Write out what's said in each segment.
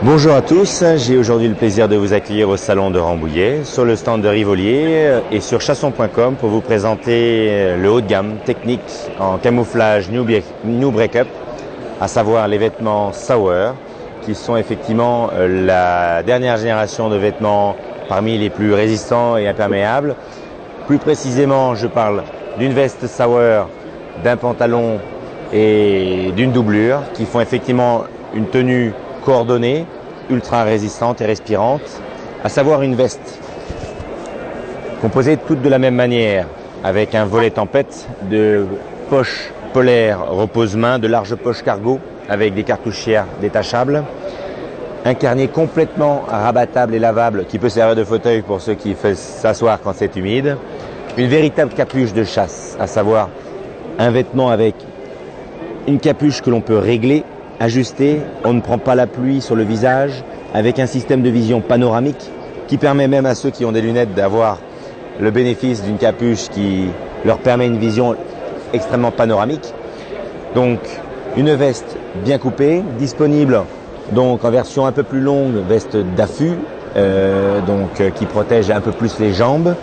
Bonjour à tous, j'ai aujourd'hui le plaisir de vous accueillir au salon de Rambouillet, sur le stand de Rivolier et sur chasson.com pour vous présenter le haut de gamme technique en camouflage New Breakup, à savoir les vêtements Sauer, qui sont effectivement la dernière génération de vêtements parmi les plus résistants et imperméables. Plus précisément, je parle d'une veste Sauer, d'un pantalon et d'une doublure qui font effectivement une tenue coordonnée, ultra résistante et respirante, à savoir une veste composée toutes de la même manière, avec un volet tempête, de poches polaires repose-main, de larges poches cargo avec des cartouchières détachables, un carnet complètement rabattable et lavable qui peut servir de fauteuil pour ceux qui veulent s'asseoir quand c'est humide, une véritable capuche de chasse, à savoir un vêtement avec une capuche que l'on peut régler, ajuster, on ne prend pas la pluie sur le visage, avec un système de vision panoramique qui permet même à ceux qui ont des lunettes d'avoir le bénéfice d'une capuche qui leur permet une vision extrêmement panoramique. Donc une veste bien coupée, disponible donc en version un peu plus longue, veste d'affût, qui protège un peu plus les jambes,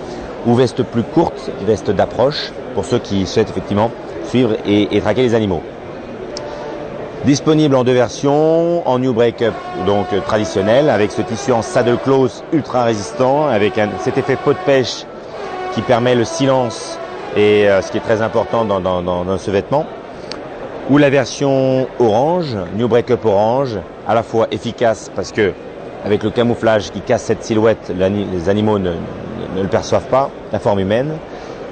ou veste plus courte, veste d'approche, pour ceux qui souhaitent effectivement suivre et traquer les animaux. Disponible en deux versions, en New Breakup donc traditionnel, avec ce tissu en saddle close ultra résistant, avec cet effet peau de pêche qui permet le silence et ce qui est très important dans ce vêtement. Ou la version orange, New Breakup orange, à la fois efficace parce que avec le camouflage qui casse cette silhouette, les animaux ne le perçoivent pas, la forme humaine.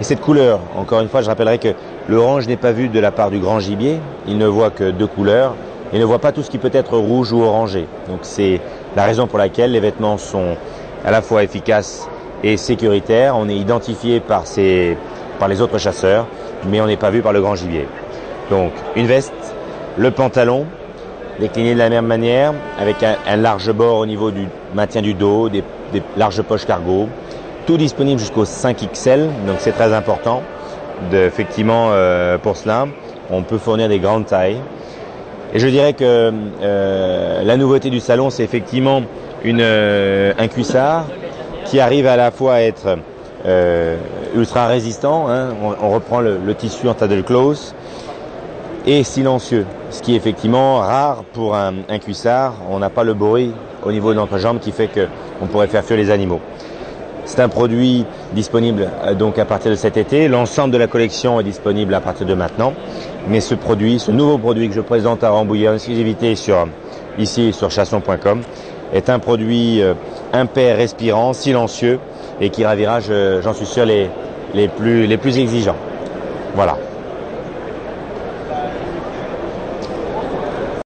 Et cette couleur, encore une fois, je rappellerai que l'orange n'est pas vu de la part du grand gibier, il ne voit que deux couleurs, il ne voit pas tout ce qui peut être rouge ou orangé. Donc c'est la raison pour laquelle les vêtements sont à la fois efficaces et sécuritaires. On est identifié par les autres chasseurs, mais on n'est pas vu par le grand gibier. Donc une veste, le pantalon, décliné de la même manière, avec un large bord au niveau du maintien du dos, des larges poches cargo. Tout disponible jusqu'au 5XL, donc c'est très important. Effectivement, pour cela, on peut fournir des grandes tailles. Et je dirais que la nouveauté du salon, c'est effectivement un cuissard qui arrive à la fois à être ultra résistant, hein, on reprend le tissu en saddle close, et silencieux, ce qui est effectivement rare pour un cuissard. On n'a pas le bruit au niveau de l'entrejambe qui fait qu'on pourrait faire fuir les animaux. C'est un produit disponible donc à partir de cet été. L'ensemble de la collection est disponible à partir de maintenant. Mais ce nouveau produit que je présente à Rambouillet en exclusivité ici sur chasson.com, est un produit impair, respirant, silencieux et qui ravira, j'en suis sûr, les plus exigeants. Voilà.